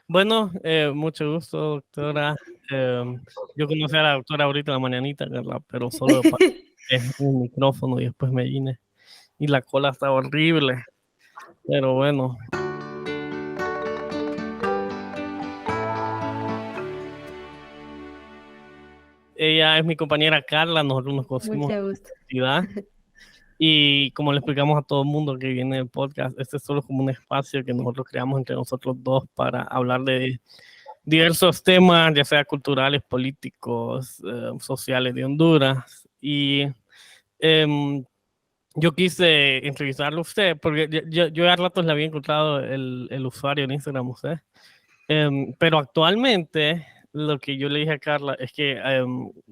Bueno, mucho gusto, doctora. Yo conocí a la doctora ahorita en la mañanita, Carla, pero solo para un micrófono y después me vine. Y la cola estaba horrible, pero bueno, ella es mi compañera Carla, nosotros nos conocimos Mucho en la gusto. universidad y como le explicamos a todo el mundo que viene el podcast, este es solo como un espacio que nosotros creamos entre nosotros dos para hablar de diversos temas, ya sea culturales, políticos, sociales de Honduras. Y em, yo quise entrevistarlo a usted porque yo a ratos le había encontrado el usuario en Instagram a usted. Pero actualmente lo que yo le dije a Carla es que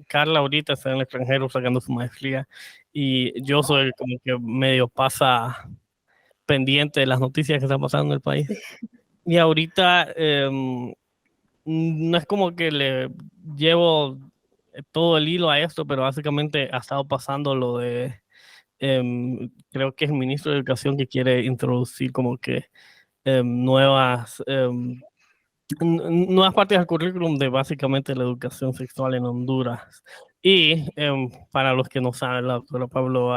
Carla ahorita está en el extranjero sacando su maestría y yo soy el como que medio pasa pendiente de las noticias que están pasando en el país. Sí. Y ahorita no es como que le llevo todo el hilo a esto, pero básicamente ha estado pasando lo de, creo que es el ministro de Educación que quiere introducir como que nuevas partes del currículum de básicamente la educación sexual en Honduras. Y para los que no saben, la doctora Pablo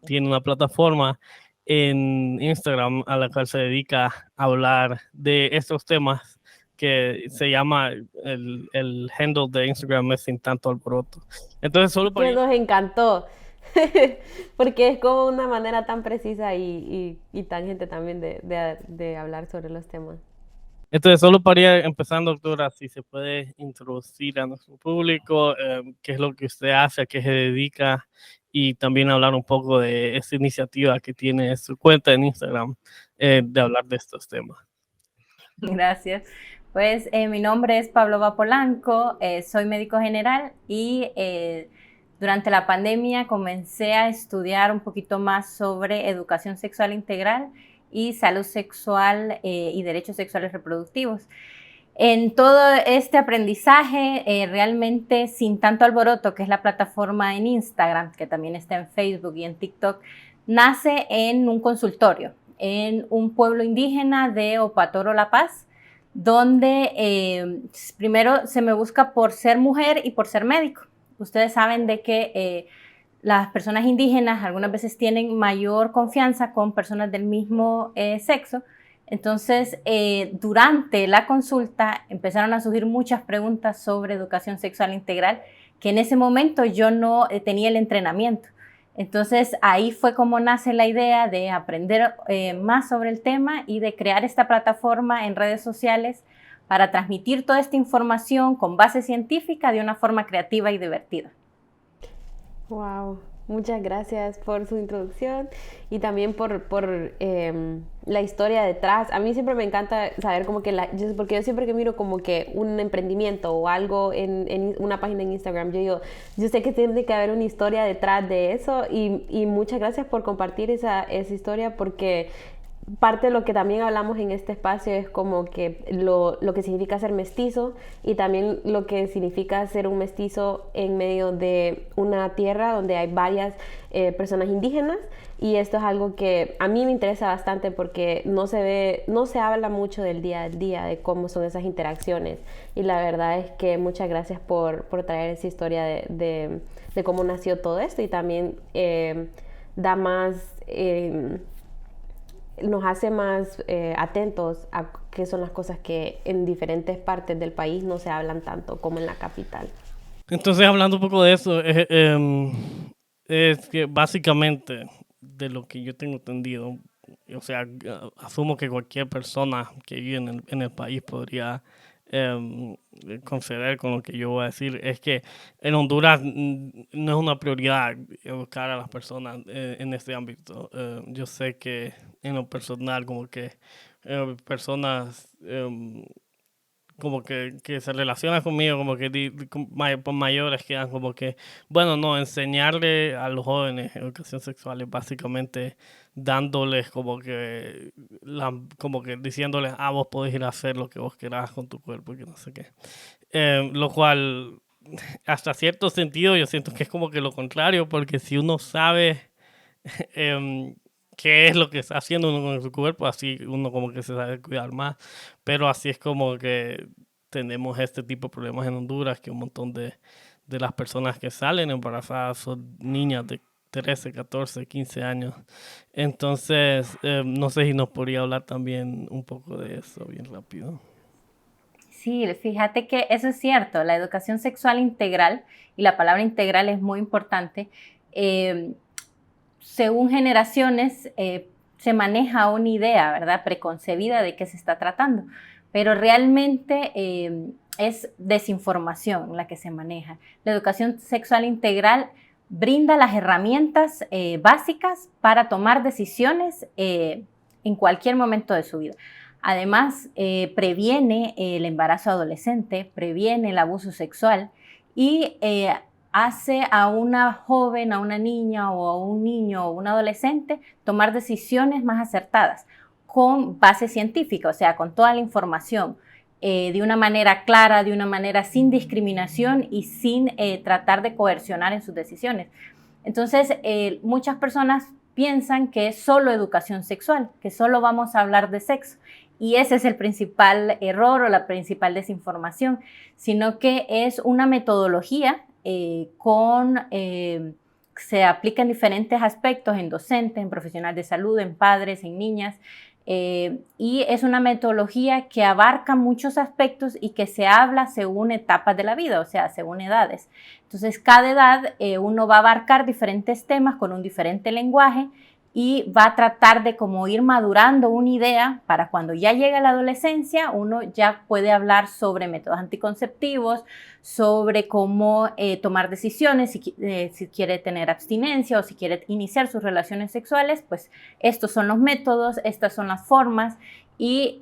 tiene una plataforma en Instagram a la cual se dedica a hablar de estos temas que se llama el handle de Instagram es Sin Tanto Alboroto. Entonces, solo para Que ir. nos encantó, porque es como una manera tan precisa y tangente también de hablar sobre los temas. Entonces, solo para ir empezando, doctora, si se puede introducir a nuestro público, qué es lo que usted hace, a qué se dedica y también hablar un poco de esta iniciativa que tiene su cuenta en Instagram de hablar de estos temas. Gracias. Pues mi nombre es Pablo Polanco, soy médico general y durante la pandemia comencé a estudiar un poquito más sobre educación sexual integral y salud sexual y derechos sexuales reproductivos. En todo este aprendizaje, realmente sin tanto alboroto, que es la plataforma en Instagram, que también está en Facebook y en TikTok, nace en un consultorio, en un pueblo indígena de Opatoro La Paz, donde primero se me busca por ser mujer y por ser médico. Ustedes saben de que las personas indígenas algunas veces tienen mayor confianza con personas del mismo sexo. Entonces, durante la consulta empezaron a surgir muchas preguntas sobre educación sexual integral que en ese momento yo no tenía el entrenamiento. Entonces, ahí fue como nace la idea de aprender más sobre el tema y de crear esta plataforma en redes sociales para transmitir toda esta información con base científica de una forma creativa y divertida. Wow, muchas gracias por su introducción y también por la historia detrás. A mí siempre me encanta saber como que porque yo siempre que miro como que un emprendimiento o algo en una página en Instagram, yo sé que tiene que haber una historia detrás de eso y muchas gracias por compartir esa historia porque parte de lo que también hablamos en este espacio es como que lo que significa ser mestizo y también lo que significa ser un mestizo en medio de una tierra donde hay varias personas indígenas y esto es algo que a mí me interesa bastante porque no se habla mucho del día a día de cómo son esas interacciones y la verdad es que muchas gracias por traer esa historia de cómo nació todo esto y también da más nos hace más atentos a qué son las cosas que en diferentes partes del país no se hablan tanto como en la capital. Entonces, hablando un poco de eso, es que básicamente de lo que yo tengo entendido, o sea, asumo que cualquier persona que vive en el país podría em, conceder con lo que yo voy a decir, es que en Honduras no es una prioridad educar a las personas en este ámbito. Yo sé que en lo personal, como que personas como que se relaciona conmigo, como que por mayores quedan como que, bueno, no, enseñarle a los jóvenes educación sexual es básicamente dándoles como que diciéndoles, ah, vos podés ir a hacer lo que vos querás con tu cuerpo y que no sé qué. Lo cual, hasta cierto sentido, yo siento que es como que lo contrario, porque si uno sabe em, qué es lo que está haciendo uno con su cuerpo, así uno como que se sabe cuidar más. Pero así es como que tenemos este tipo de problemas en Honduras, que un montón de las personas que salen embarazadas son niñas de 13, 14, 15 años. Entonces, no sé si nos podría hablar también un poco de eso bien rápido. Sí, fíjate que eso es cierto, la educación sexual integral, y la palabra integral es muy importante, según generaciones se maneja una idea, ¿verdad?, preconcebida de qué se está tratando, pero realmente es desinformación la que se maneja. La educación sexual integral brinda las herramientas básicas para tomar decisiones en cualquier momento de su vida. Además, previene el embarazo adolescente, previene el abuso sexual y hace a una joven, a una niña o a un niño o un adolescente tomar decisiones más acertadas con base científica, o sea, con toda la información, de una manera clara, de una manera sin discriminación y sin tratar de coercionar en sus decisiones. Entonces, muchas personas piensan que es solo educación sexual, que solo vamos a hablar de sexo. Y ese es el principal error o la principal desinformación, sino que es una metodología se aplica en diferentes aspectos, en docentes, en profesionales de salud, en padres, en niñas, y es una metodología que abarca muchos aspectos y que se habla según etapas de la vida, o sea, según edades. Entonces, cada edad uno va a abarcar diferentes temas con un diferente lenguaje y va a tratar de como ir madurando una idea para cuando ya llegue la adolescencia, uno ya puede hablar sobre métodos anticonceptivos, sobre cómo tomar decisiones, si quiere tener abstinencia o si quiere iniciar sus relaciones sexuales, pues estos son los métodos, estas son las formas y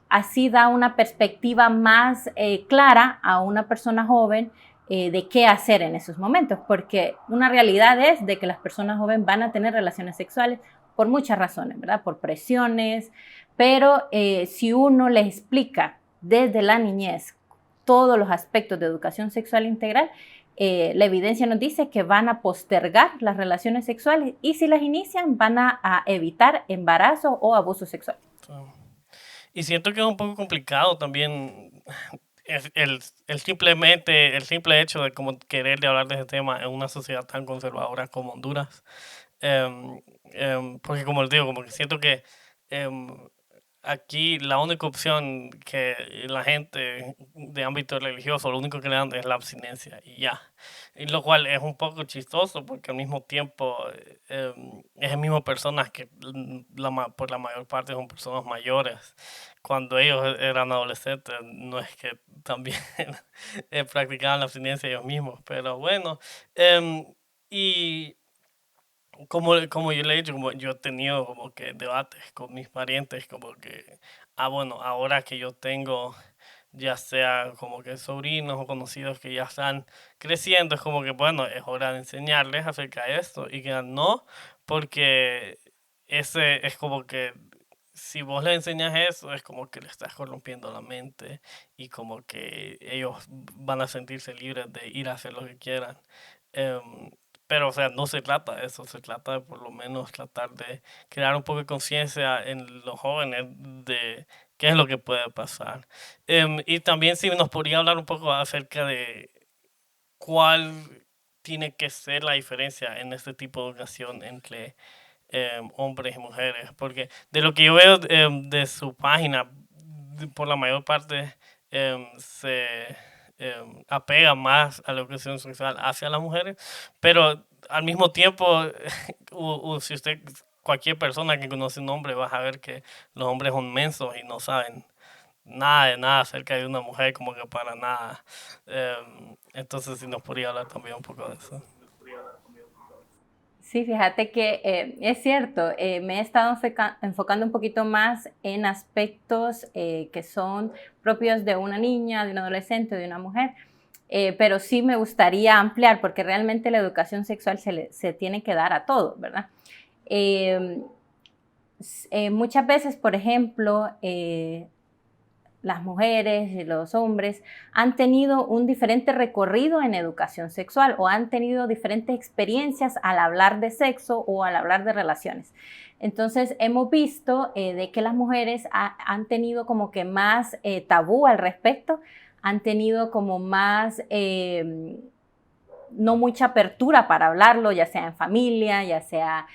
así da una perspectiva más clara a una persona joven de qué hacer en esos momentos, porque una realidad es de que las personas jóvenes van a tener relaciones sexuales por muchas razones, ¿verdad? Por presiones, pero si uno les explica desde la niñez todos los aspectos de educación sexual integral, la evidencia nos dice que van a postergar las relaciones sexuales y si las inician van a evitar embarazo o abuso sexual. Y siento que es un poco complicado también el simple hecho de como querer de hablar de ese tema en una sociedad tan conservadora como Honduras. Porque como les digo, como que siento que em, aquí la única opción que la gente de ámbito religioso, lo único que le dan es la abstinencia y ya. Y lo cual es un poco chistoso porque al mismo tiempo es el mismo personas que por la mayor parte son personas mayores. Cuando ellos eran adolescentes, no es que también practicaban la abstinencia ellos mismos, pero bueno. Y como yo le he dicho, como yo he tenido como que debates con mis parientes, como que, bueno, ahora que yo tengo ya sea como que sobrinos o conocidos que ya están creciendo, es como que, bueno, es hora de enseñarles acerca de esto y que no, porque ese es como que si vos le enseñas eso, es como que le estás corrompiendo la mente y como que ellos van a sentirse libres de ir a hacer lo que quieran. Em, pero, o sea, no se trata de eso, se trata de por lo menos tratar de crear un poco de conciencia en los jóvenes de qué es lo que puede pasar. Y también si nos podría hablar un poco acerca de cuál tiene que ser la diferencia en este tipo de educación entre hombres y mujeres, porque de lo que yo veo de su página, por la mayor parte se apega más a la educación sexual hacia las mujeres, pero al mismo tiempo, si usted, cualquier persona que conoce un hombre, va a ver que los hombres son mensos y no saben nada de nada acerca de una mujer, como que para nada. Entonces, si nos podría hablar también un poco de eso. Sí, fíjate que es cierto, me he estado enfocando un poquito más en aspectos que son propios de una niña, de un adolescente, de una mujer, pero sí me gustaría ampliar porque realmente la educación sexual se tiene que dar a todos, ¿verdad? Muchas veces, por ejemplo, las mujeres y los hombres han tenido un diferente recorrido en educación sexual o han tenido diferentes experiencias al hablar de sexo o al hablar de relaciones. Entonces hemos visto de que las mujeres han tenido como que más tabú al respecto, han tenido como más, no mucha apertura para hablarlo, ya sea en familia, ya sea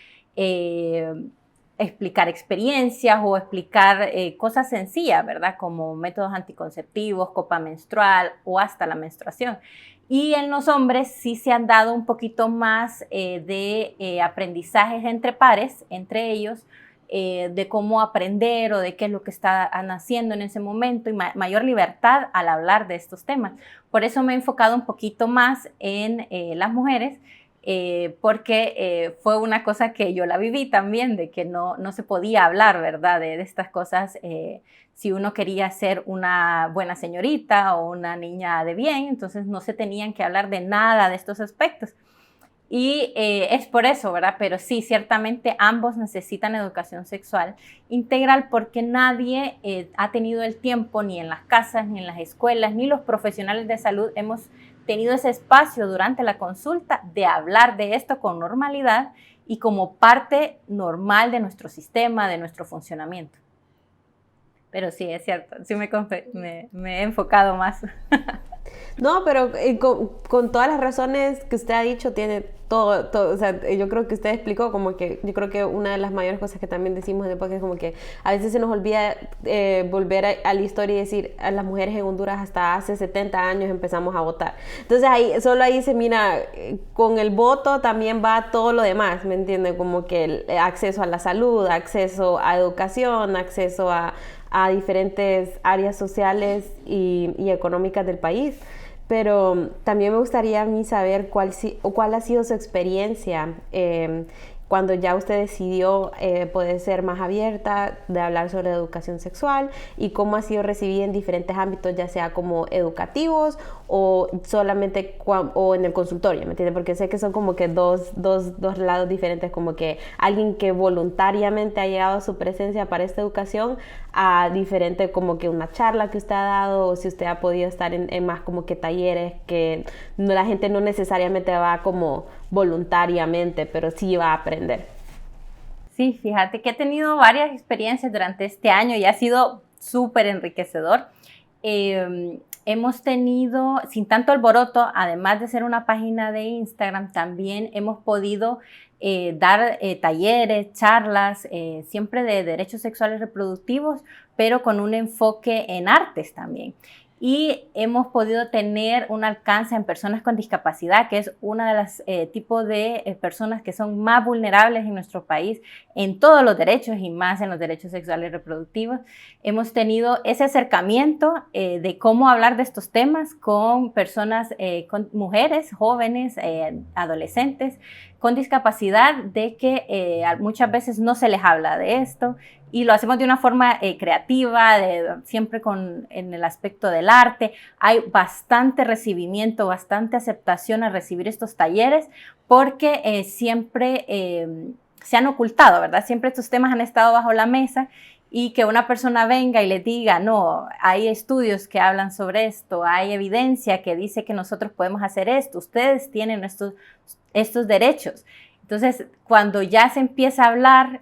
explicar experiencias o explicar cosas sencillas, ¿verdad? Como métodos anticonceptivos, copa menstrual o hasta la menstruación. Y en los hombres sí se han dado un poquito más de aprendizajes entre pares, entre ellos, de cómo aprender o de qué es lo que están haciendo en ese momento y mayor libertad al hablar de estos temas. Por eso me he enfocado un poquito más en las mujeres, porque fue una cosa que yo la viví también, de que no se podía hablar, ¿verdad? De estas cosas, si uno quería ser una buena señorita o una niña de bien, entonces no se tenían que hablar de nada de estos aspectos. Y es por eso, ¿verdad? Pero sí, ciertamente ambos necesitan educación sexual integral porque nadie ha tenido el tiempo, ni en las casas, ni en las escuelas, ni los profesionales de salud hemos tenido ese espacio durante la consulta de hablar de esto con normalidad y como parte normal de nuestro sistema, de nuestro funcionamiento. Pero sí, es cierto, sí me he enfocado más. No, pero con todas las razones que usted ha dicho, tiene todo, o sea, yo creo que usted explicó como que, yo creo que una de las mayores cosas que también decimos en el podcast es como que a veces se nos olvida volver a la historia y decir, a las mujeres en Honduras hasta hace 70 años empezamos a votar. Entonces solo ahí se mira, con el voto también va todo lo demás, ¿me entiende? Como que el acceso a la salud, acceso a educación, acceso a diferentes áreas sociales y económicas del país. Pero también me gustaría a mí saber cuál ha sido su experiencia cuando ya usted decidió poder ser más abierta de hablar sobre educación sexual y cómo ha sido recibida en diferentes ámbitos, ya sea como educativos o solamente o en el consultorio, ¿me entiende? Porque sé que son como que dos lados diferentes, como que alguien que voluntariamente ha llegado a su presencia para esta educación a diferente como que una charla que usted ha dado o si usted ha podido estar en más como que talleres que la gente no necesariamente va como voluntariamente, pero sí va a aprender. Sí, fíjate que he tenido varias experiencias durante este año y ha sido súper enriquecedor. Hemos tenido, sin tanto alboroto, además de ser una página de Instagram, también hemos podido dar talleres, charlas, siempre de derechos sexuales reproductivos, pero con un enfoque en artes también. Y hemos podido tener un alcance en personas con discapacidad, que es una de las tipos de personas que son más vulnerables en nuestro país en todos los derechos y más en los derechos sexuales reproductivos. Hemos tenido ese acercamiento de cómo hablar de estos temas con personas, con mujeres, jóvenes, adolescentes con discapacidad, de que muchas veces no se les habla de esto. Y lo hacemos de una forma creativa, siempre en el aspecto del arte. Hay bastante recibimiento, bastante aceptación al recibir estos talleres porque siempre se han ocultado, ¿verdad? Siempre estos temas han estado bajo la mesa y que una persona venga y les diga, no, hay estudios que hablan sobre esto, hay evidencia que dice que nosotros podemos hacer esto, ustedes tienen estos derechos. Entonces, cuando ya se empieza a hablar,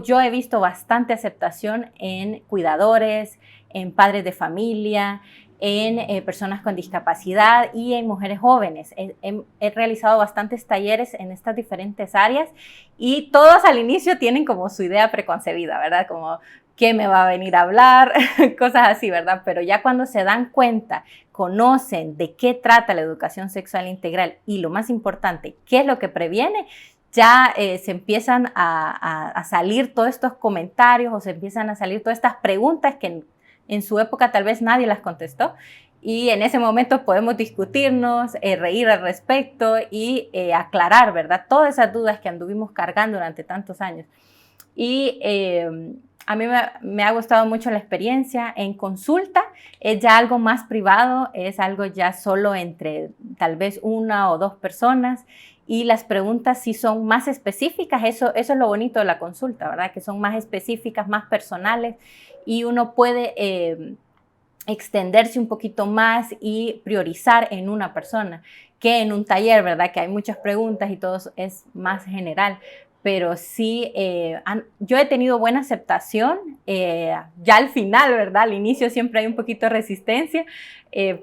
yo he visto bastante aceptación en cuidadores, en padres de familia, en personas con discapacidad y en mujeres jóvenes. He realizado bastantes talleres en estas diferentes áreas y todos al inicio tienen como su idea preconcebida, ¿verdad? Como, ¿qué me va a venir a hablar? Cosas así, ¿verdad? Pero ya cuando se dan cuenta, conocen de qué trata la educación sexual integral y lo más importante, qué es lo que previene, ya se empiezan a salir todos estos comentarios o se empiezan a salir todas estas preguntas que en su época tal vez nadie las contestó y en ese momento podemos discutirnos, reír al respecto y aclarar, ¿verdad? Todas esas dudas que anduvimos cargando durante tantos años. Y a mí me ha gustado mucho la experiencia. En consulta es ya algo más privado, es algo ya solo entre tal vez una o dos personas y las preguntas sí son más específicas. Eso es lo bonito de la consulta, ¿verdad? Que son más específicas, más personales y uno puede extenderse un poquito más y priorizar en una persona que en un taller, ¿verdad? Que hay muchas preguntas y todo es más general. Pero sí, yo he tenido buena aceptación, ya al final, ¿verdad? Al inicio siempre hay un poquito de resistencia,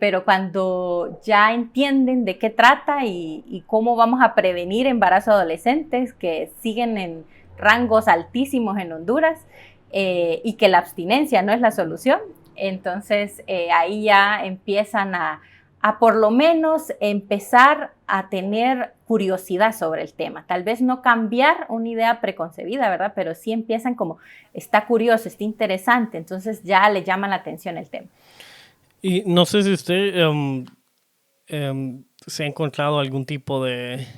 pero cuando ya entienden de qué trata y cómo vamos a prevenir embarazos adolescentes que siguen en rangos altísimos en Honduras, y que la abstinencia no es la solución, entonces ahí ya empiezan a por lo menos empezar a tener curiosidad sobre el tema. Tal vez no cambiar una idea preconcebida, ¿verdad? Pero sí empiezan como, está curioso, está interesante, entonces ya le llama la atención el tema. Y no sé si usted se ha encontrado algún tipo de,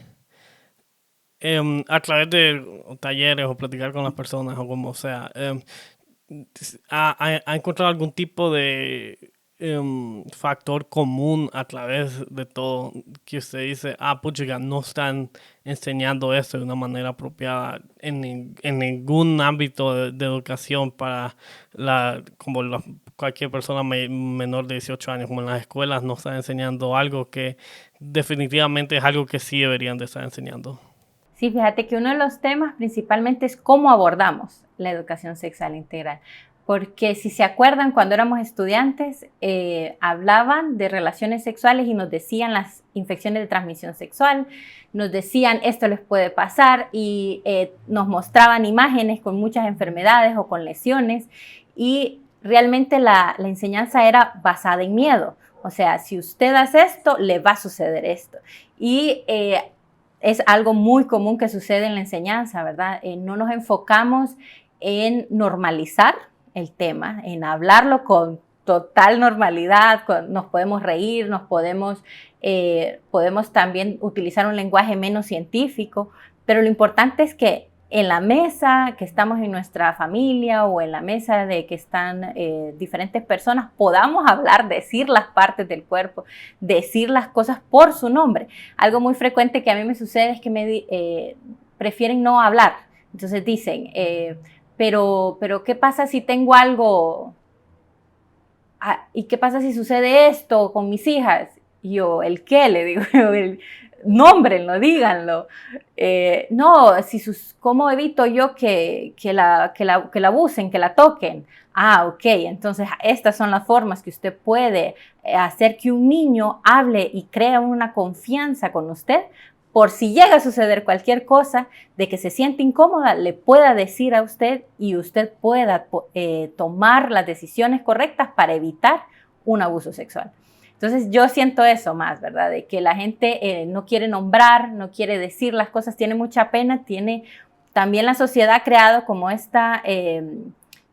a través de talleres o platicar con las personas o como sea, ha encontrado algún tipo de factor común a través de todo que usted dice, puchica, no están enseñando esto de una manera apropiada en ningún ámbito de educación para cualquier persona menor de 18 años, como en las escuelas no están enseñando algo que definitivamente es algo que sí deberían de estar enseñando? Sí, fíjate que uno de los temas principalmente es cómo abordamos la educación sexual integral. Porque si se acuerdan, cuando éramos estudiantes, hablaban de relaciones sexuales y nos decían las infecciones de transmisión sexual, nos decían esto les puede pasar y nos mostraban imágenes con muchas enfermedades o con lesiones y realmente la enseñanza era basada en miedo. O sea, si usted hace esto, le va a suceder esto. Y es algo muy común que sucede en la enseñanza, ¿verdad? No nos enfocamos en normalizar el tema, en hablarlo con total normalidad, nos podemos reír, podemos también utilizar un lenguaje menos científico, pero lo importante es que en la mesa que estamos en nuestra familia o en la mesa de que están diferentes personas, podamos hablar, decir las partes del cuerpo, decir las cosas por su nombre. Algo muy frecuente que a mí me sucede es que prefieren no hablar. Entonces dicen, pero ¿qué pasa si tengo algo? ¿Y qué pasa si sucede esto con mis hijas? Y yo, ¿el qué? Le digo, nómbrenlo, díganlo. No, ¿cómo evito yo que la abusen, que la toquen? Ok, entonces estas son las formas que usted puede hacer que un niño hable y crea una confianza con usted, por si llega a suceder cualquier cosa, de que se siente incómoda, le pueda decir a usted y usted pueda tomar las decisiones correctas para evitar un abuso sexual. Entonces yo siento eso más, ¿verdad? De que la gente no quiere nombrar, no quiere decir las cosas, tiene mucha pena, tiene también la sociedad creado como esta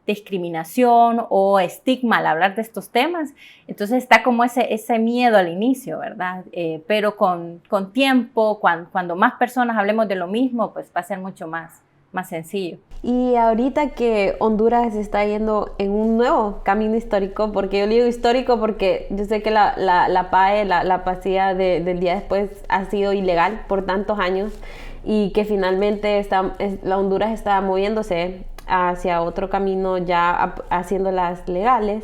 discriminación o estigma al hablar de estos temas. Entonces está como ese miedo al inicio, ¿verdad? Pero con tiempo, cuando más personas hablemos de lo mismo, pues va a ser mucho más sencillo. Y ahorita que Honduras está yendo en un nuevo camino histórico, porque yo digo histórico porque yo sé que la PAE, la pastilla del día después, ha sido ilegal por tantos años y que finalmente la Honduras está moviéndose hacia otro camino, ya haciéndolas legales.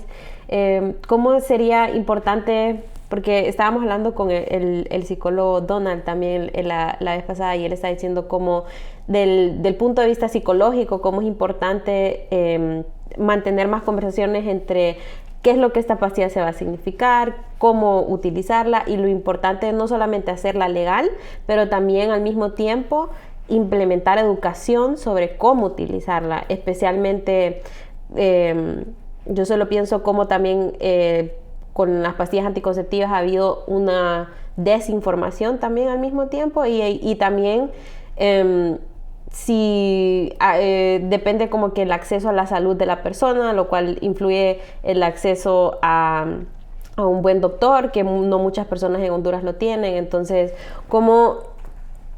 ¿Cómo sería importante? Porque estábamos hablando con el psicólogo Donald también la vez pasada y él está diciendo cómo del punto de vista psicológico, cómo es importante mantener más conversaciones entre qué es lo que esta pastilla se va a significar, cómo utilizarla y lo importante es no solamente hacerla legal, pero también al mismo tiempo implementar educación sobre cómo utilizarla, especialmente yo solo pienso cómo también con las pastillas anticonceptivas ha habido una desinformación también al mismo tiempo y también depende como que el acceso a la salud de la persona, lo cual influye el acceso a un buen doctor, que no muchas personas en Honduras lo tienen. Entonces, ¿cómo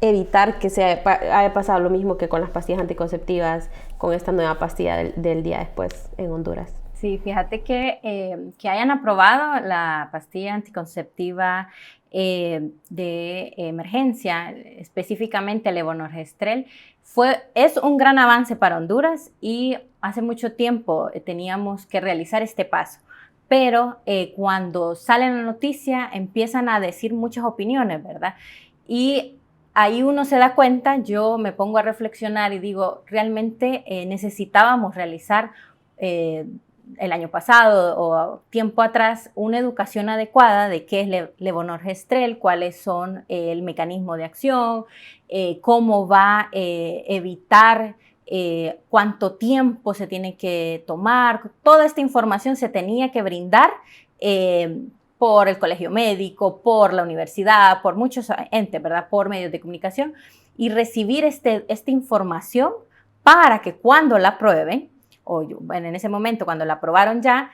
evitar que haya pasado lo mismo que con las pastillas anticonceptivas, con esta nueva pastilla del día después en Honduras? Sí, fíjate que hayan aprobado la pastilla anticonceptiva de emergencia, específicamente el levonorgestrel, es un gran avance para Honduras y hace mucho tiempo teníamos que realizar este paso. pero cuando sale la noticia empiezan a decir muchas opiniones, ¿verdad? Y ahí uno se da cuenta, yo me pongo a reflexionar y digo, realmente necesitábamos realizar el año pasado o tiempo atrás una educación adecuada de qué es levonorgestrel, cuáles son el mecanismo de acción, cómo va a evitar, cuánto tiempo se tiene que tomar. Toda esta información se tenía que brindar por el colegio médico, por la universidad, por muchos entes, ¿verdad? Por medios de comunicación, y recibir esta información para que cuando la aprueben, bueno, en ese momento cuando la aprobaron ya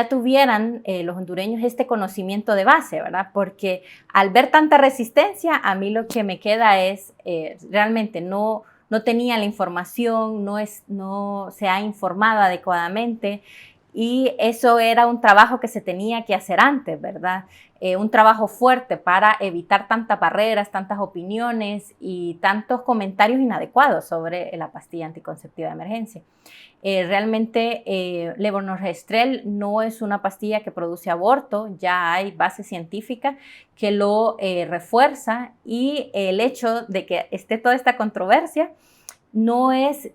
tuvieran los hondureños este conocimiento de base, ¿verdad? Porque al ver tanta resistencia, a mí lo que me queda es realmente no tenía la información, no se ha informado adecuadamente, y eso era un trabajo que se tenía que hacer antes, ¿verdad? Un trabajo fuerte para evitar tantas barreras, tantas opiniones y tantos comentarios inadecuados sobre la pastilla anticonceptiva de emergencia. Realmente levonorgestrel no es una pastilla que produce aborto, ya hay base científica que lo refuerza, y el hecho de que esté toda esta controversia no es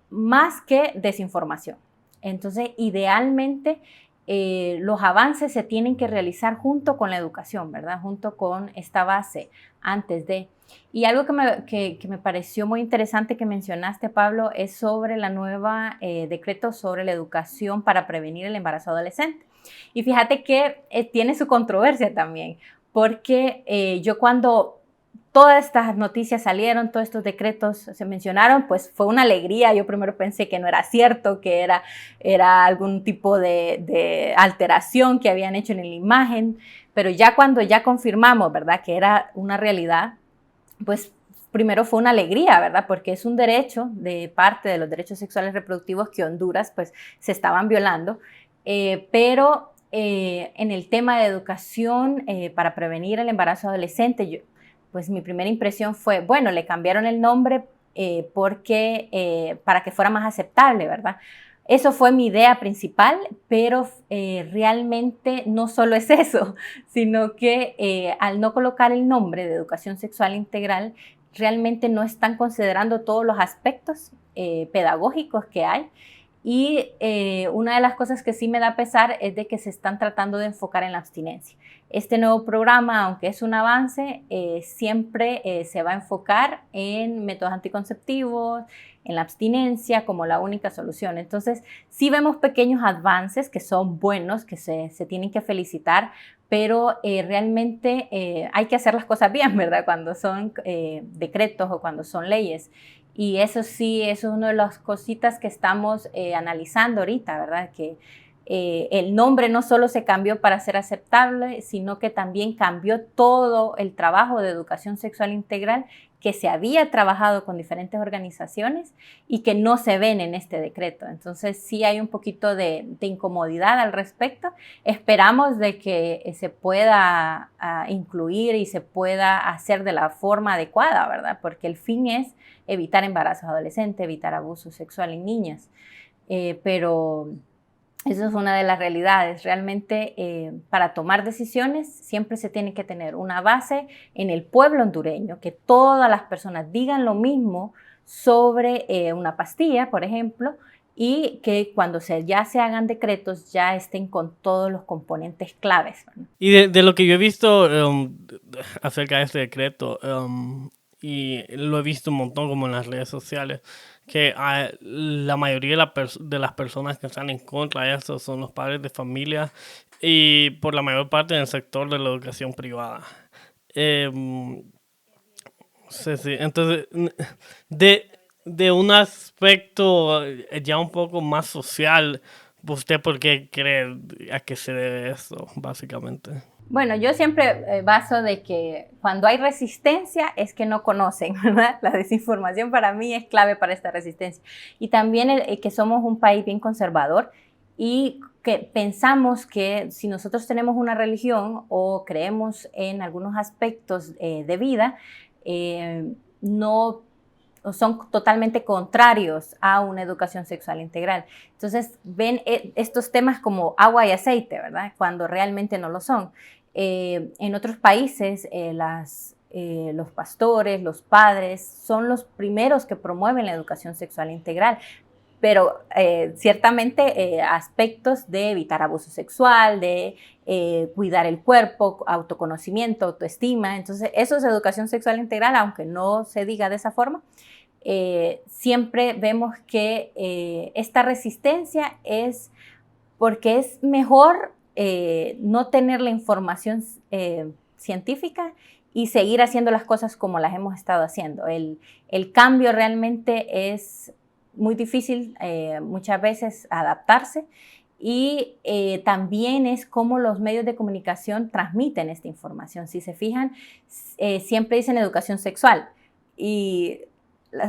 más que desinformación. Entonces, idealmente, los avances se tienen que realizar junto con la educación, ¿verdad? Junto con esta base antes de... Y algo que me pareció muy interesante que mencionaste, Pablo, es sobre la nueva decreto sobre la educación para prevenir el embarazo adolescente. Y fíjate que tiene su controversia también, porque yo cuando todas estas noticias salieron, todos estos decretos se mencionaron, pues fue una alegría. Yo primero pensé que no era cierto, que era algún tipo de alteración que habían hecho en la imagen, pero ya cuando ya confirmamos, ¿verdad?, que era una realidad, pues primero fue una alegría, ¿verdad?, porque es un derecho de parte de los derechos sexuales reproductivos que Honduras pues se estaban violando, pero en el tema de educación para prevenir el embarazo adolescente, pues mi primera impresión fue, bueno, le cambiaron el nombre para que fuera más aceptable, ¿verdad? Eso fue mi idea principal, pero realmente no solo es eso, sino que al no colocar el nombre de educación sexual integral, realmente no están considerando todos los aspectos pedagógicos que hay. Y una de las cosas que sí me da pesar es de que se están tratando de enfocar en la abstinencia. Este nuevo programa, aunque es un avance, siempre se va a enfocar en métodos anticonceptivos, en la abstinencia como la única solución. Entonces, sí vemos pequeños avances que son buenos, que se tienen que felicitar, pero realmente hay que hacer las cosas bien, ¿verdad? Cuando son decretos o cuando son leyes. Y eso sí, eso es una de las cositas que estamos analizando ahorita, ¿verdad? Que el nombre no solo se cambió para ser aceptable, sino que también cambió todo el trabajo de educación sexual integral que se había trabajado con diferentes organizaciones y que no se ven en este decreto. Entonces sí hay un poquito de incomodidad al respecto. Esperamos de que se pueda incluir y se pueda hacer de la forma adecuada, ¿verdad? Porque el fin es evitar embarazos adolescentes, evitar abuso sexual en niñas. Pero eso es una de las realidades. Realmente para tomar decisiones siempre se tiene que tener una base en el pueblo hondureño, que todas las personas digan lo mismo sobre una pastilla, por ejemplo, y que cuando ya se hagan decretos ya estén con todos los componentes claves. Y de lo que yo he visto acerca de este decreto, y lo he visto un montón como en las redes sociales, que la mayoría de las personas que están en contra de eso son los padres de familia y por la mayor parte del sector de la educación privada. Sí. Entonces, de un aspecto ya un poco más social, ¿usted por qué cree a qué se debe eso, básicamente? Bueno, yo siempre baso de que cuando hay resistencia es que no conocen, ¿verdad? La desinformación para mí es clave para esta resistencia. Y también que somos un país bien conservador y que pensamos que si nosotros tenemos una religión o creemos en algunos aspectos de vida, no son totalmente contrarios a una educación sexual integral. Entonces ven estos temas como agua y aceite, ¿verdad? Cuando realmente no lo son. En otros países los pastores, los padres son los primeros que promueven la educación sexual integral, pero ciertamente aspectos de evitar abuso sexual, de cuidar el cuerpo, autoconocimiento, autoestima. Entonces eso es educación sexual integral, aunque no se diga de esa forma. Siempre vemos que esta resistencia es porque es mejor no tener la información científica y seguir haciendo las cosas como las hemos estado haciendo. El cambio realmente es muy difícil muchas veces adaptarse, y también es cómo los medios de comunicación transmiten esta información. Si se fijan, siempre dicen educación sexual, y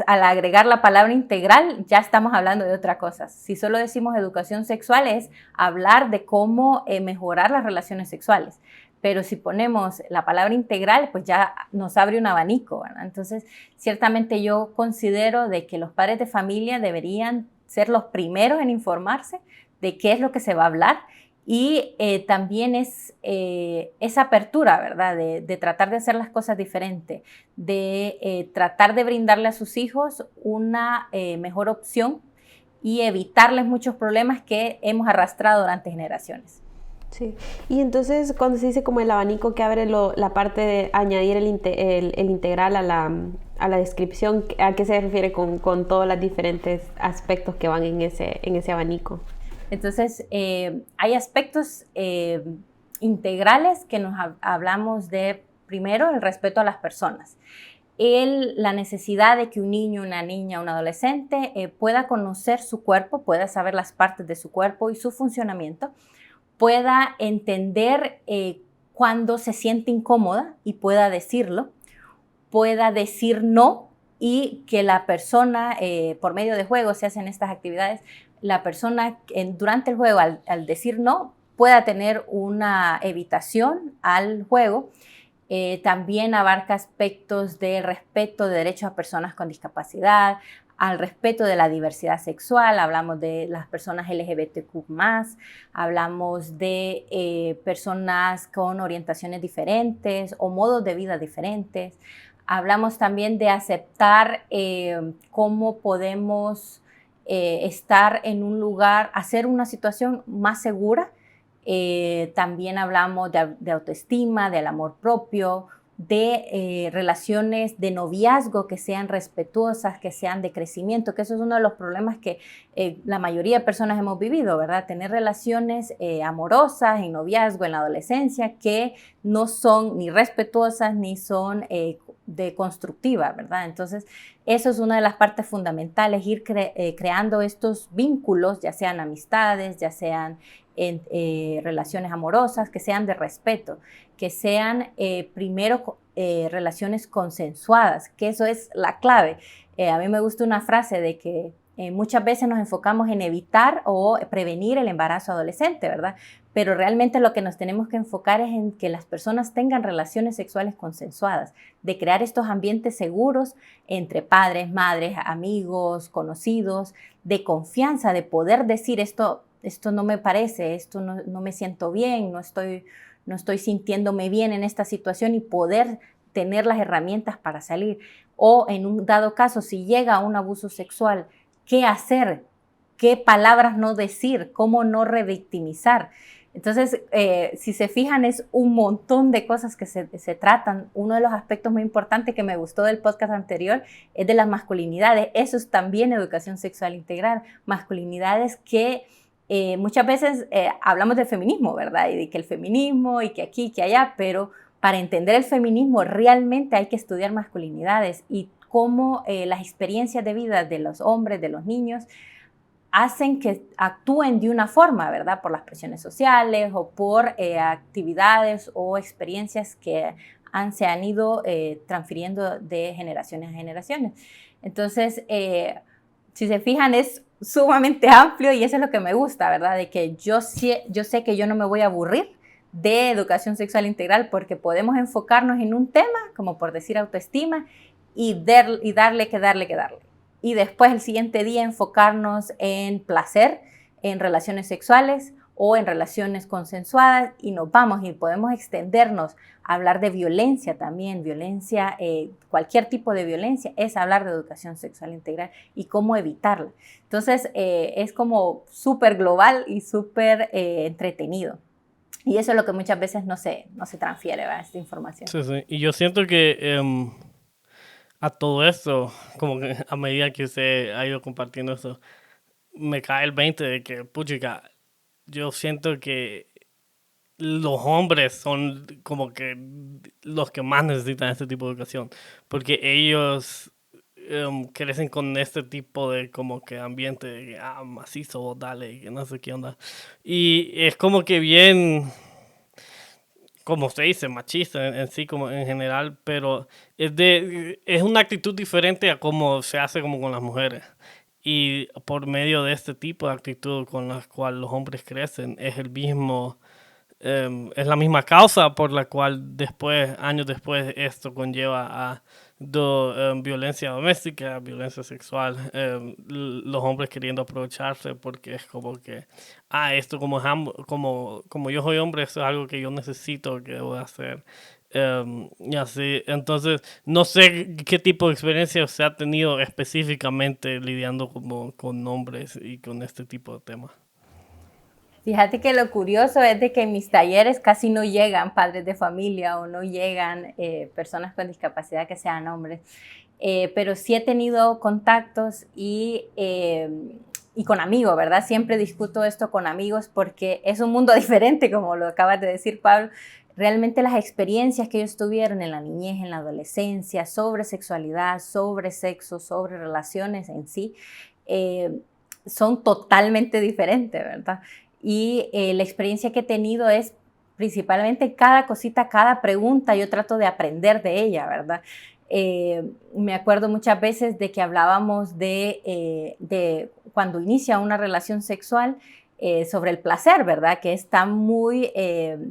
al agregar la palabra integral ya estamos hablando de otra cosa. Si solo decimos educación sexual es hablar de cómo mejorar las relaciones sexuales. Pero si ponemos la palabra integral, pues ya nos abre un abanico, ¿verdad? Entonces, ciertamente yo considero de que los padres de familia deberían ser los primeros en informarse de qué es lo que se va a hablar, y también es esa apertura, ¿verdad? De tratar de hacer las cosas diferentes, de tratar de brindarle a sus hijos una mejor opción y evitarles muchos problemas que hemos arrastrado durante generaciones. Sí, y entonces cuando se dice como el abanico que abre la parte de añadir el integral a la descripción, ¿a qué se refiere con todos los diferentes aspectos que van en ese abanico? Entonces, hay aspectos integrales que nos hablamos de, primero, el respeto a las personas. La necesidad de que un niño, una niña, un adolescente pueda conocer su cuerpo, pueda saber las partes de su cuerpo y su funcionamiento, pueda entender cuando se siente incómoda y pueda decirlo, pueda decir no, y que la persona, por medio de juegos se hacen estas actividades, la persona durante el juego al decir no pueda tener una evitación al juego. También abarca aspectos de respeto de derechos a personas con discapacidad, al respeto de la diversidad sexual, hablamos de las personas LGBTQ+, hablamos de personas con orientaciones diferentes o modos de vida diferentes. Hablamos también de aceptar cómo podemos estar en un lugar, hacer una situación más segura. También hablamos de autoestima, del amor propio, de relaciones de noviazgo que sean respetuosas, que sean de crecimiento, que eso es uno de los problemas que la mayoría de personas hemos vivido, ¿verdad? Tener relaciones amorosas en noviazgo, en la adolescencia, que no son ni respetuosas ni son de constructiva, ¿verdad? Entonces, eso es una de las partes fundamentales, ir creando estos vínculos, ya sean amistades, ya sean relaciones amorosas, que sean de respeto, que sean primero relaciones consensuadas, que eso es la clave. A mí me gusta una frase de que muchas veces nos enfocamos en evitar o prevenir el embarazo adolescente, ¿verdad? Pero realmente lo que nos tenemos que enfocar es en que las personas tengan relaciones sexuales consensuadas, de crear estos ambientes seguros entre padres, madres, amigos, conocidos, de confianza, de poder decir esto no me parece, esto no me siento bien, no estoy sintiéndome bien en esta situación, y poder tener las herramientas para salir. O en un dado caso, si llega a un abuso sexual, ¿qué hacer? ¿Qué palabras no decir? ¿Cómo no revictimizar? Entonces, si se fijan, es un montón de cosas que se tratan. Uno de los aspectos muy importantes que me gustó del podcast anterior es de las masculinidades. Eso es también educación sexual integral. Masculinidades que muchas veces hablamos del feminismo, ¿verdad? Y de que el feminismo y que aquí, que allá, pero para entender el feminismo realmente hay que estudiar masculinidades y cómo las experiencias de vida de los hombres, de los niños, hacen que actúen de una forma, ¿verdad? Por las presiones sociales o por actividades o experiencias que se han ido transfiriendo de generaciones a generaciones. Entonces, si se fijan, es sumamente amplio, y eso es lo que me gusta, ¿verdad? De que yo sé que yo no me voy a aburrir de educación sexual integral, porque podemos enfocarnos en un tema, como por decir autoestima, y darle. Y después el siguiente día enfocarnos en placer, en relaciones sexuales o en relaciones consensuadas y nos vamos y podemos extendernos a hablar de violencia también, violencia, cualquier tipo de violencia, es hablar de educación sexual integral y cómo evitarla. Entonces es como súper global y súper entretenido. Y eso es lo que muchas veces no se transfiere, ¿verdad? Esta información. Sí, sí. Y yo siento que a todo esto, como que a medida que usted ha ido compartiendo esto, me cae el 20 de que, puchica, yo siento que los hombres son como que los que más necesitan este tipo de educación, porque ellos crecen con este tipo de como que ambiente de que, macizo, dale, que no sé qué onda. Y es como que bien, como usted dice, machista en sí, como en general, pero es una actitud diferente a cómo se hace como con las mujeres. Y por medio de este tipo de actitud con la cual los hombres crecen, es la misma causa por la cual después, años después, esto conlleva a violencia doméstica, violencia sexual, los hombres queriendo aprovecharse porque es como que, esto como yo soy hombre, esto es algo que yo necesito, que debo hacer. Y así, entonces, no sé qué tipo de experiencia usted ha tenido específicamente lidiando con hombres y con este tipo de temas. Fíjate que lo curioso es de que en mis talleres casi no llegan padres de familia o no llegan personas con discapacidad que sean hombres, pero sí he tenido contactos y con amigos, ¿verdad? Siempre discuto esto con amigos porque es un mundo diferente, como lo acabas de decir, Pablo. Realmente las experiencias que ellos tuvieron en la niñez, en la adolescencia, sobre sexualidad, sobre sexo, sobre relaciones en sí, son totalmente diferentes, ¿verdad? Y la experiencia que he tenido es principalmente cada cosita, cada pregunta, yo trato de aprender de ella, ¿verdad? Me acuerdo muchas veces de que hablábamos de cuando inicia una relación sexual, sobre el placer, ¿verdad? Que está muy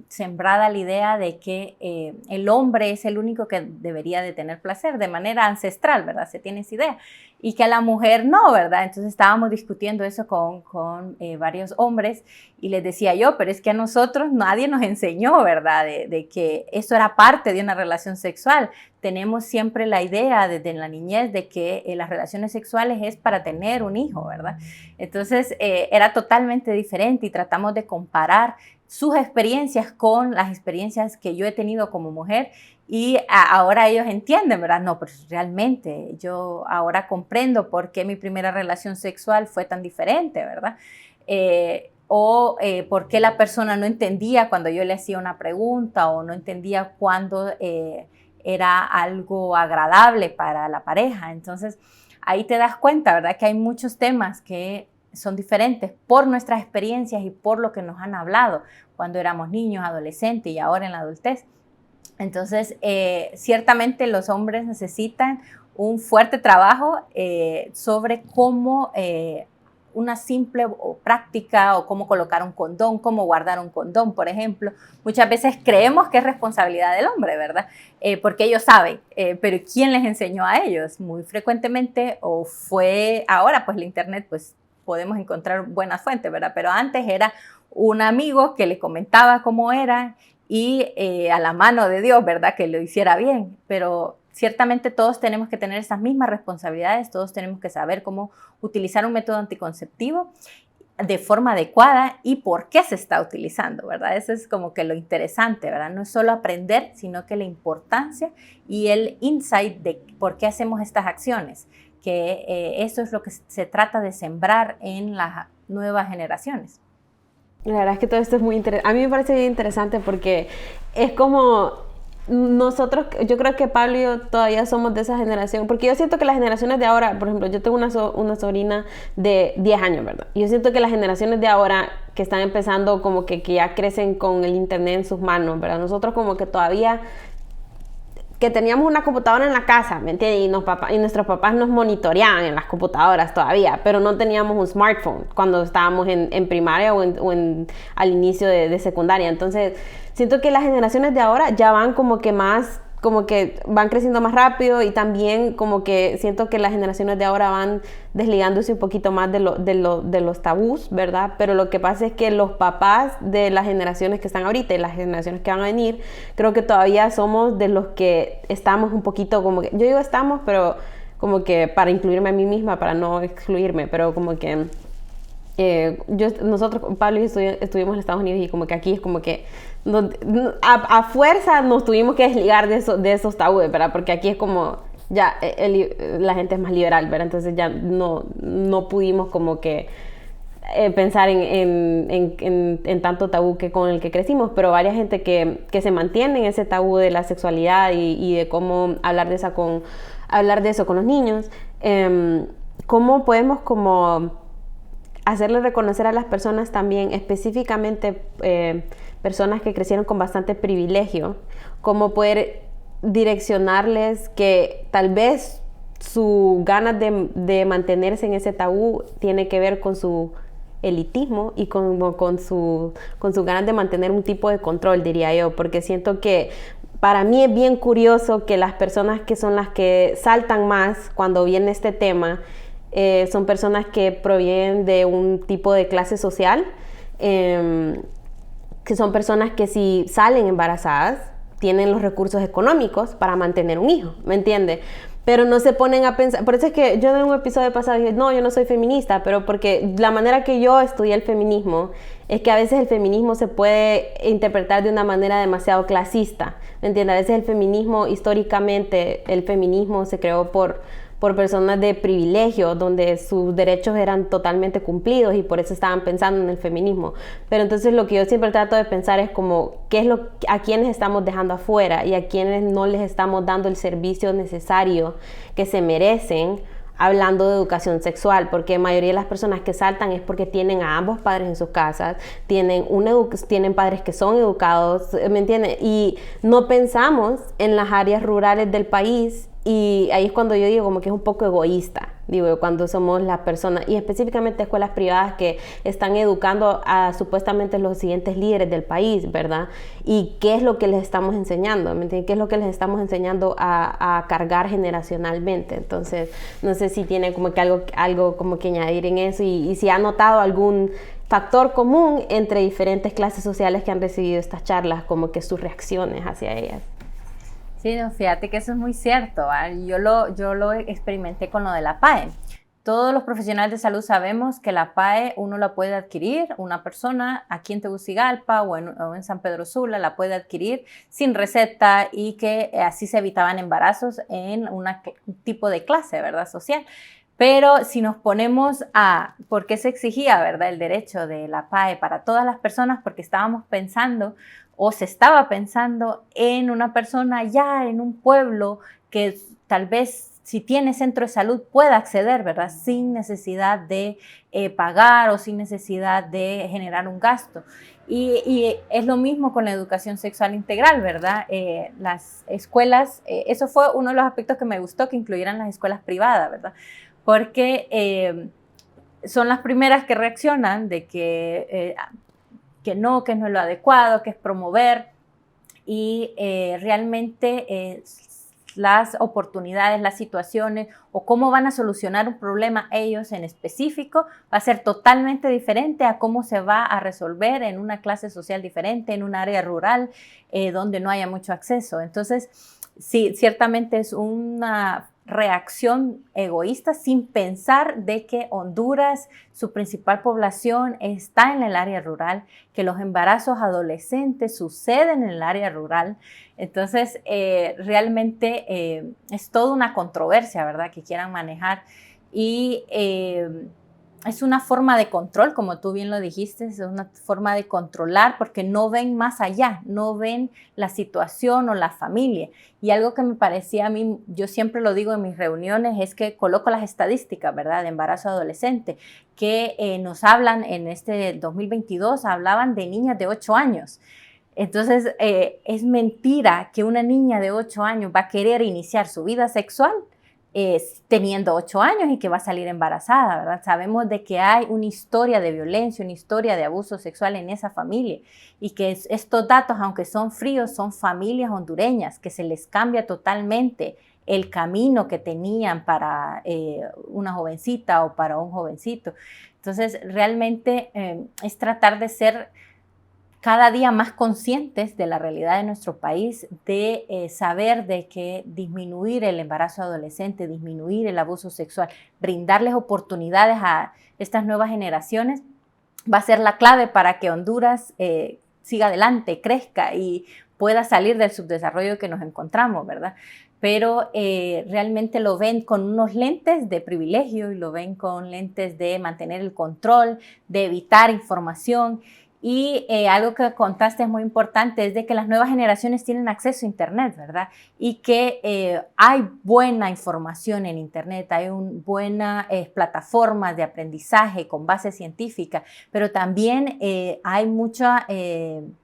sembrada la idea de que el hombre es el único que debería de tener placer de manera ancestral, ¿verdad? Se tiene esa idea. Y que a la mujer no, ¿verdad? Entonces estábamos discutiendo eso con varios hombres y les decía yo, pero es que a nosotros nadie nos enseñó, ¿verdad? De que eso era parte de una relación sexual. Tenemos siempre la idea desde la niñez de que las relaciones sexuales es para tener un hijo, ¿verdad? Entonces era totalmente diferente y tratamos de comparar sus experiencias con las experiencias que yo he tenido como mujer y ahora ellos entienden, ¿verdad? No, pero realmente yo ahora comprendo por qué mi primera relación sexual fue tan diferente, ¿verdad? Por qué la persona no entendía cuando yo le hacía una pregunta o no entendía cuando era algo agradable para la pareja. Entonces, ahí te das cuenta, ¿verdad? Que hay muchos temas que son diferentes por nuestras experiencias y por lo que nos han hablado cuando éramos niños, adolescentes y ahora en la adultez. Entonces, ciertamente los hombres necesitan un fuerte trabajo sobre cómo una simple práctica o cómo colocar un condón, cómo guardar un condón, por ejemplo. Muchas veces creemos que es responsabilidad del hombre, ¿verdad? Porque ellos saben, pero ¿quién les enseñó a ellos? Muy frecuentemente, o fue ahora, pues la internet, pues podemos encontrar buenas fuentes, ¿verdad? Pero antes era un amigo que le comentaba cómo era y a la mano de Dios, ¿verdad? Que lo hiciera bien, pero ciertamente todos tenemos que tener esas mismas responsabilidades, todos tenemos que saber cómo utilizar un método anticonceptivo de forma adecuada y por qué se está utilizando, ¿verdad? Eso es como que lo interesante, ¿verdad? No es solo aprender, sino que la importancia y el insight de por qué hacemos estas acciones, que eso es lo que se trata de sembrar en las nuevas generaciones. La verdad es que todo esto es muy interesante. A mí me parece bien interesante porque es como nosotros, yo creo que Pablo y yo todavía somos de esa generación, porque yo siento que las generaciones de ahora, por ejemplo, yo tengo una sobrina de 10 años, ¿verdad? Y yo siento que las generaciones de ahora que están empezando como que ya crecen con el internet en sus manos, ¿verdad? Nosotros como que todavía que teníamos una computadora en la casa, ¿me entiendes? Y nuestros papás nos monitoreaban en las computadoras todavía, pero no teníamos un smartphone cuando estábamos en primaria o al inicio de secundaria. Entonces, siento que las generaciones de ahora ya van como que más como que van creciendo más rápido y también como que siento que las generaciones de ahora van desligándose un poquito más de los tabús, ¿verdad? Pero lo que pasa es que los papás de las generaciones que están ahorita y las generaciones que van a venir, creo que todavía somos de los que estamos un poquito como que, yo digo estamos, pero como que para incluirme a mí misma, para no excluirme, pero como que nosotros, Pablo y yo estuvimos en Estados Unidos y como que aquí es como que a fuerza nos tuvimos que desligar de esos tabúes, ¿verdad? Porque aquí es como ya la gente es más liberal, ¿verdad? Entonces ya no pudimos como que pensar en tanto tabú que con el que crecimos, pero varias gente que se mantiene en ese tabú de la sexualidad y de cómo hablar de eso con los niños, cómo podemos como hacerle reconocer a las personas también, específicamente personas que crecieron con bastante privilegio, cómo poder direccionarles que tal vez su ganas de mantenerse en ese tabú tiene que ver con su elitismo y con su ganas de mantener un tipo de control, diría yo, porque siento que para mí es bien curioso que las personas que son las que saltan más cuando viene este tema son personas que provienen de un tipo de clase social, que son personas que si salen embarazadas tienen los recursos económicos para mantener un hijo, ¿me entiendes? Pero no se ponen a pensar, por eso es que yo en un episodio pasado dije, no, yo no soy feminista, pero porque la manera que yo estudié el feminismo es que a veces el feminismo se puede interpretar de una manera demasiado clasista, ¿me entiendes? A veces el feminismo, históricamente, el feminismo se creó por personas de privilegio, donde sus derechos eran totalmente cumplidos y por eso estaban pensando en el feminismo. Pero entonces lo que yo siempre trato de pensar es como, a quienes estamos dejando afuera y a quienes no les estamos dando el servicio necesario que se merecen, hablando de educación sexual, porque la mayoría de las personas que saltan es porque tienen a ambos padres en sus casas, tienen padres que son educados, ¿me entiendes? Y no pensamos en las áreas rurales del país. Y ahí es cuando yo digo como que es un poco egoísta, digo, cuando somos las personas, y específicamente escuelas privadas que están educando a supuestamente los siguientes líderes del país, ¿verdad? Y qué es lo que les estamos enseñando, ¿me entiendes? ¿Qué es lo que les estamos enseñando a cargar generacionalmente? Entonces, no sé si tiene como que algo como que añadir en eso y si ha notado algún factor común entre diferentes clases sociales que han recibido estas charlas, como que sus reacciones hacia ellas. Sí, no, fíjate que eso es muy cierto, ¿vale? Yo lo experimenté con lo de la PAE. Todos los profesionales de salud sabemos que la PAE uno la puede adquirir, una persona aquí en Tegucigalpa o en San Pedro Sula la puede adquirir sin receta y que así se evitaban embarazos en un tipo de clase, ¿verdad? Social. Pero si nos ponemos ¿por qué se exigía, verdad, el derecho de la PAE para todas las personas? Porque estábamos pensando o se estaba pensando en una persona ya en un pueblo que tal vez si tiene centro de salud pueda acceder, ¿verdad? Sin necesidad de pagar o sin necesidad de generar un gasto. Y es lo mismo con la educación sexual integral, ¿verdad? Las escuelas, eso fue uno de los aspectos que me gustó, que incluyeran las escuelas privadas, ¿verdad? Porque son las primeras que reaccionan de que no es lo adecuado, que es promover y realmente las oportunidades, las situaciones o cómo van a solucionar un problema ellos en específico va a ser totalmente diferente a cómo se va a resolver en una clase social diferente, en un área rural donde no haya mucho acceso. Entonces, sí, ciertamente es una reacción egoísta sin pensar de que Honduras, su principal población está en el área rural, que los embarazos adolescentes suceden en el área rural. Entonces, realmente es toda una controversia, ¿verdad?, que quieran manejar y es una forma de control, como tú bien lo dijiste, es una forma de controlar porque no ven más allá, no ven la situación o la familia. Y algo que me parecía a mí, yo siempre lo digo en mis reuniones, es que coloco las estadísticas, ¿verdad?, de embarazo adolescente, que nos hablan en este 2022, hablaban de niñas de 8 años. Entonces, es mentira que una niña de 8 años va a querer iniciar su vida sexual teniendo 8 años y que va a salir embarazada, ¿verdad? Sabemos de que hay una historia de violencia, una historia de abuso sexual en esa familia y que estos datos, aunque son fríos, son familias hondureñas que se les cambia totalmente el camino que tenían para una jovencita o para un jovencito. Entonces, realmente es tratar de ser cada día más conscientes de la realidad de nuestro país, de saber de que disminuir el embarazo adolescente, disminuir el abuso sexual, brindarles oportunidades a estas nuevas generaciones, va a ser la clave para que Honduras siga adelante, crezca y pueda salir del subdesarrollo que nos encontramos, ¿verdad? Pero realmente lo ven con unos lentes de privilegio y lo ven con lentes de mantener el control, de evitar información. Y algo que contaste es muy importante, es de que las nuevas generaciones tienen acceso a Internet, ¿verdad? Y que hay buena información en Internet, hay buenas plataformas de aprendizaje con base científica, pero también hay mucha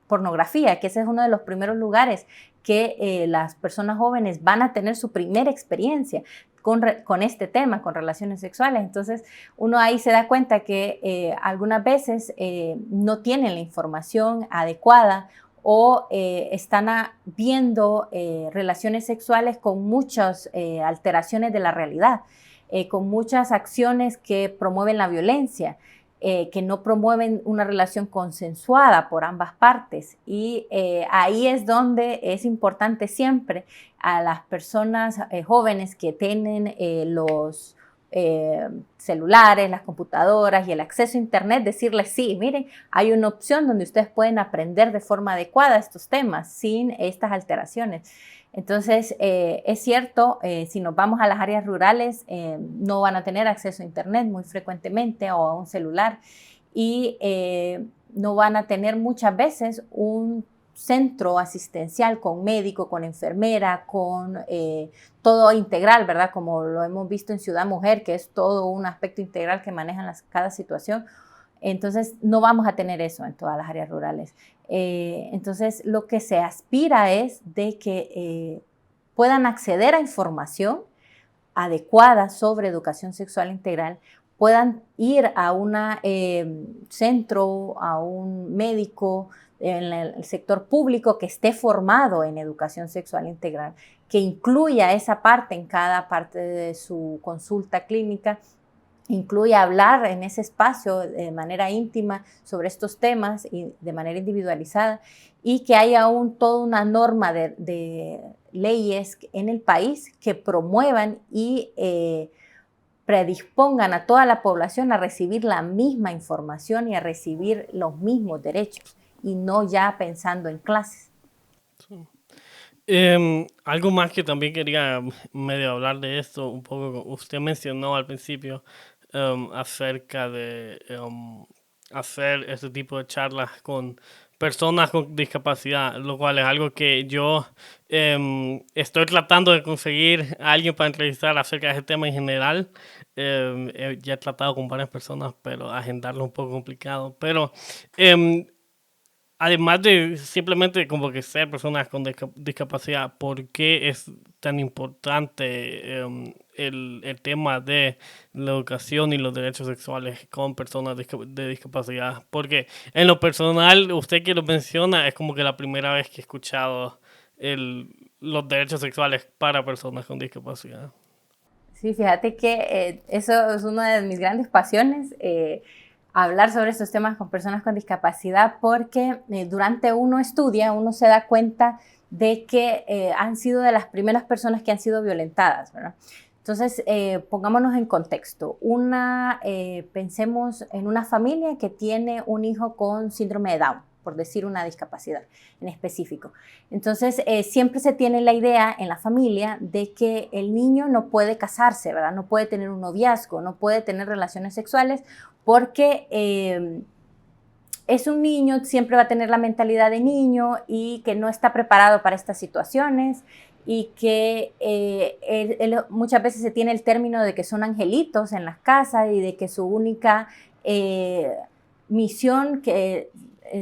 pornografía, que ese es uno de los primeros lugares que las personas jóvenes van a tener su primera experiencia con este tema, con relaciones sexuales. Entonces, uno ahí se da cuenta que algunas veces no tienen la información adecuada o están viendo relaciones sexuales con muchas alteraciones de la realidad, con muchas acciones que promueven la violencia. Que no promueven una relación consensuada por ambas partes. Y ahí es donde es importante siempre a las personas jóvenes que tienen los celulares, las computadoras y el acceso a Internet, decirles sí, miren, hay una opción donde ustedes pueden aprender de forma adecuada estos temas sin estas alteraciones. Entonces, es cierto, si nos vamos a las áreas rurales, no van a tener acceso a Internet muy frecuentemente o a un celular y no van a tener muchas veces un centro asistencial con médico, con enfermera, con todo integral, ¿verdad? Como lo hemos visto en Ciudad Mujer, que es todo un aspecto integral que manejan cada situación. Entonces, no vamos a tener eso en todas las áreas rurales. Entonces, lo que se aspira es de que puedan acceder a información adecuada sobre educación sexual integral, puedan ir a un centro, a un médico en el sector público que esté formado en educación sexual integral, que incluya esa parte en cada parte de su consulta clínica, incluye hablar en ese espacio de manera íntima sobre estos temas y de manera individualizada y que haya toda una norma de leyes en el país que promuevan y predispongan a toda la población a recibir la misma información y a recibir los mismos derechos y no ya pensando en clases. Sí. Algo más que también quería medio hablar de esto, un poco, usted mencionó al principio acerca de hacer este tipo de charlas con personas con discapacidad, lo cual es algo que yo estoy tratando de conseguir a alguien para entrevistar acerca de ese tema en general. Ya he tratado con varias personas, pero agendarlo es un poco complicado. Pero además de simplemente como que ser personas con discapacidad, ¿por qué es tan importante el tema de la educación y los derechos sexuales con personas de discapacidad? Porque en lo personal, usted que lo menciona, es como que la primera vez que he escuchado los derechos sexuales para personas con discapacidad. Sí, fíjate que eso es una de mis grandes pasiones, hablar sobre estos temas con personas con discapacidad, porque durante uno estudia, uno se da cuenta de que han sido de las primeras personas que han sido violentadas, ¿verdad? Entonces, pongámonos en contexto. Pensemos en una familia que tiene un hijo con síndrome de Down, por decir una discapacidad en específico. Entonces, siempre se tiene la idea en la familia de que el niño no puede casarse, ¿verdad? No puede tener un noviazgo, no puede tener relaciones sexuales porque es un niño, siempre va a tener la mentalidad de niño y que no está preparado para estas situaciones y que muchas veces se tiene el término de que son angelitos en las casas y de que su única misión que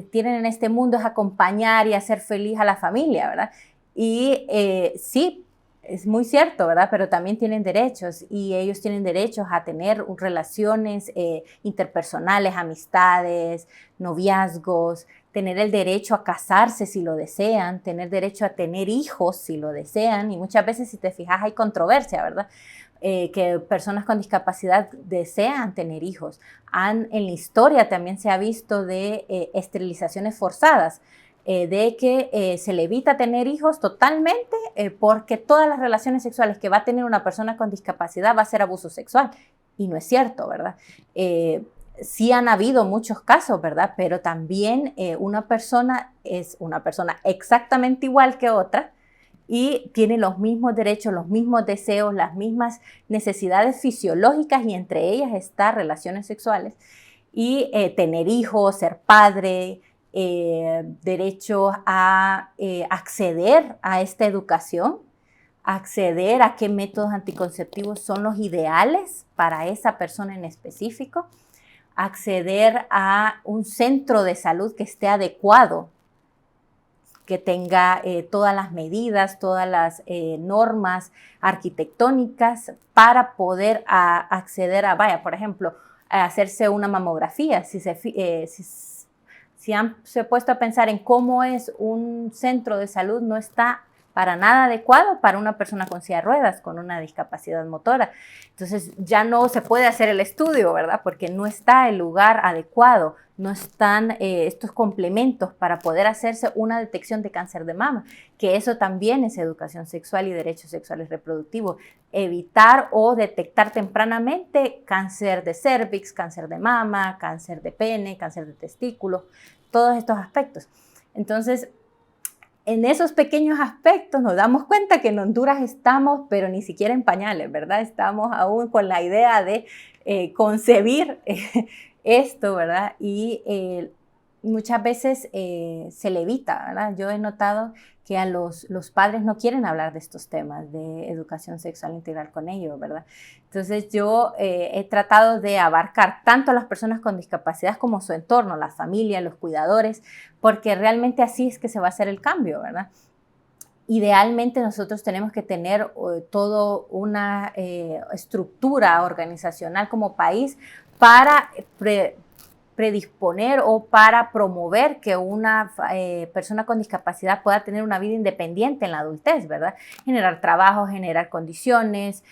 tienen en este mundo es acompañar y hacer feliz a la familia, ¿verdad? Y sí, es muy cierto, ¿verdad? Pero también tienen derechos y ellos tienen derechos a tener relaciones interpersonales, amistades, noviazgos, tener el derecho a casarse si lo desean, tener derecho a tener hijos si lo desean. Y muchas veces, si te fijas, hay controversia, ¿verdad? Que personas con discapacidad desean tener hijos. En la historia también se ha visto de esterilizaciones forzadas, de que se le evita tener hijos totalmente porque todas las relaciones sexuales que va a tener una persona con discapacidad va a ser abuso sexual. Y no es cierto, ¿verdad? Sí han habido muchos casos, ¿verdad? Pero también una persona es una persona exactamente igual que otra y tiene los mismos derechos, los mismos deseos, las mismas necesidades fisiológicas y entre ellas están relaciones sexuales y tener hijos, ser padre, derecho a acceder a esta educación, acceder a qué métodos anticonceptivos son los ideales para esa persona en específico, acceder a un centro de salud que esté adecuado, que tenga todas las medidas, todas las normas arquitectónicas para poder acceder a, por ejemplo, a hacerse una mamografía. Si se ha puesto a pensar en cómo es un centro de salud, no está para nada adecuado para una persona con silla de ruedas, con una discapacidad motora. Entonces ya no se puede hacer el estudio, ¿verdad? Porque no está el lugar adecuado, no están estos complementos para poder hacerse una detección de cáncer de mama, que eso también es educación sexual y derechos sexuales reproductivos. Evitar o detectar tempranamente cáncer de cervix, cáncer de mama, cáncer de pene, cáncer de testículos, todos estos aspectos. Entonces, en esos pequeños aspectos nos damos cuenta que en Honduras estamos, pero ni siquiera en pañales, ¿verdad? Estamos aún con la idea de concebir esto, ¿verdad? Y muchas veces se le evita, ¿verdad? Yo he notado que a los padres no quieren hablar de estos temas de educación sexual integral con ellos, ¿verdad? Entonces yo he tratado de abarcar tanto a las personas con discapacidad como su entorno, la familia, los cuidadores, porque realmente así es que se va a hacer el cambio, ¿verdad? Idealmente nosotros tenemos que tener toda una estructura organizacional como país para predisponer o para promover que una persona con discapacidad pueda tener una vida independiente en la adultez, ¿verdad? Generar trabajo, generar condiciones.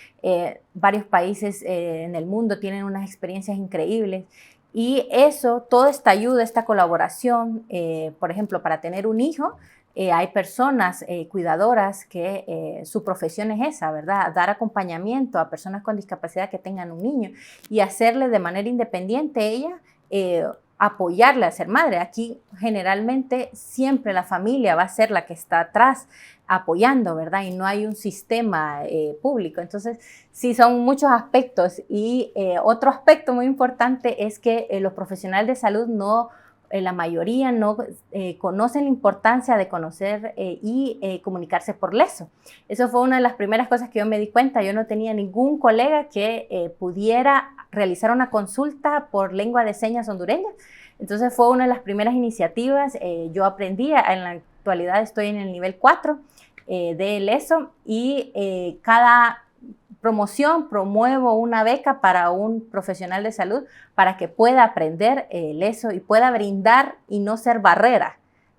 Varios países en el mundo tienen unas experiencias increíbles y eso, toda esta ayuda, esta colaboración, por ejemplo, para tener un hijo, hay personas cuidadoras que su profesión es esa, ¿verdad? Dar acompañamiento a personas con discapacidad que tengan un niño y hacerle de manera independiente ella, apoyarle a ser madre. Aquí generalmente siempre la familia va a ser la que está atrás apoyando, ¿verdad? Y no hay un sistema público. Entonces, sí, son muchos aspectos. Y otro aspecto muy importante es que los profesionales de salud la mayoría no conocen la importancia de conocer y comunicarse por leso. Eso fue una de las primeras cosas que yo me di cuenta. Yo no tenía ningún colega que pudiera realizar una consulta por lengua de señas hondureña. Entonces fue una de las primeras iniciativas. Yo aprendí, en la actualidad estoy en el nivel 4 de leso y cada promoción promuevo una beca para un profesional de salud para que pueda aprender leso y pueda brindar y no ser barrera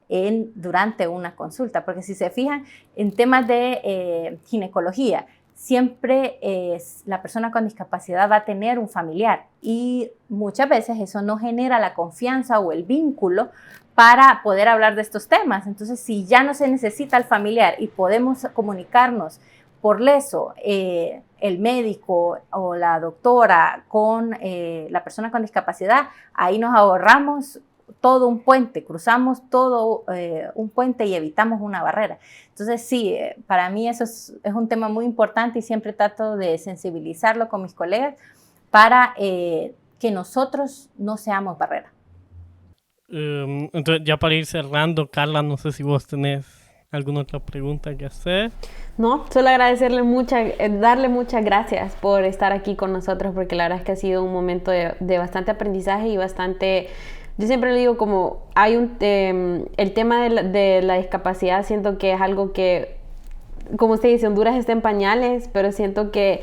durante una consulta. Porque si se fijan en temas de ginecología, siempre la persona con discapacidad va a tener un familiar y muchas veces eso no genera la confianza o el vínculo para poder hablar de estos temas. Entonces, si ya no se necesita el familiar y podemos comunicarnos por leso, el médico o la doctora con la persona con discapacidad, ahí nos ahorramos todo un puente, cruzamos todo un puente y evitamos una barrera. Entonces sí, para mí eso es un tema muy importante y siempre trato de sensibilizarlo con mis colegas para que nosotros no seamos barrera. Entonces ya para ir cerrando, Carla, no sé si vos tenés alguna otra pregunta que hacer. No, solo agradecerle darle muchas gracias por estar aquí con nosotros, porque la verdad es que ha sido un momento de bastante aprendizaje y bastante, yo siempre le digo como hay el tema de la discapacidad, siento que es algo que como usted dice, Honduras está en pañales, pero siento que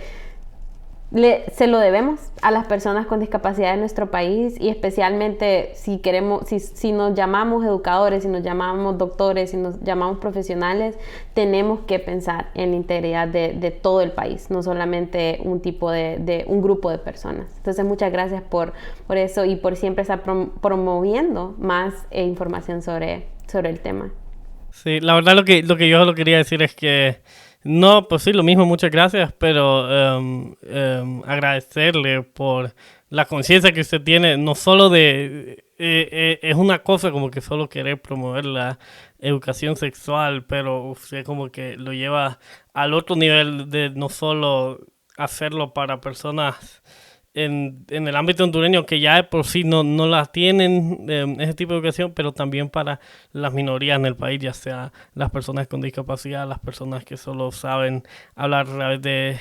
se lo debemos a las personas con discapacidad de nuestro país, y especialmente si nos llamamos educadores, si nos llamamos doctores, si nos llamamos profesionales, tenemos que pensar en la integridad de todo el país, no solamente un tipo de un grupo de personas. Entonces, muchas gracias por eso y por siempre estar promoviendo más información sobre el tema. Sí, la verdad lo que yo solo quería decir es que no, pues sí, lo mismo, muchas gracias, pero agradecerle por la conciencia que usted tiene, no solo es una cosa como que solo querer promover la educación sexual, pero usted como que lo lleva al otro nivel de no solo hacerlo para personas en el ámbito hondureño que ya de por sí no la tienen ese tipo de educación, pero también para las minorías en el país, ya sea las personas con discapacidad, las personas que solo saben hablar a través de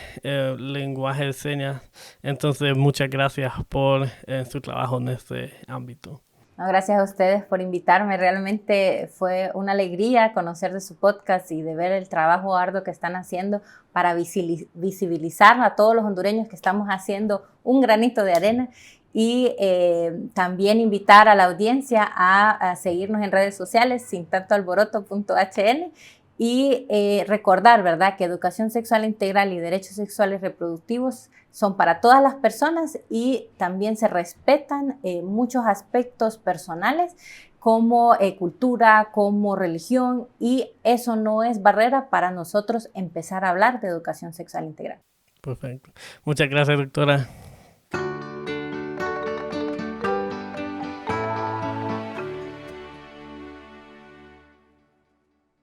lenguaje de señas. Entonces, muchas gracias por su trabajo en este ámbito. No, gracias a ustedes por invitarme. Realmente fue una alegría conocer de su podcast y de ver el trabajo arduo que están haciendo para visibilizar a todos los hondureños que estamos haciendo un granito de arena, y también invitar a la audiencia a seguirnos en redes sociales sintantoalboroto.hn y recordar, ¿verdad?, que educación sexual integral y derechos sexuales reproductivos son para todas las personas, y también se respetan muchos aspectos personales como cultura, como religión, y eso no es barrera para nosotros empezar a hablar de educación sexual integral. Perfecto. Muchas gracias, doctora.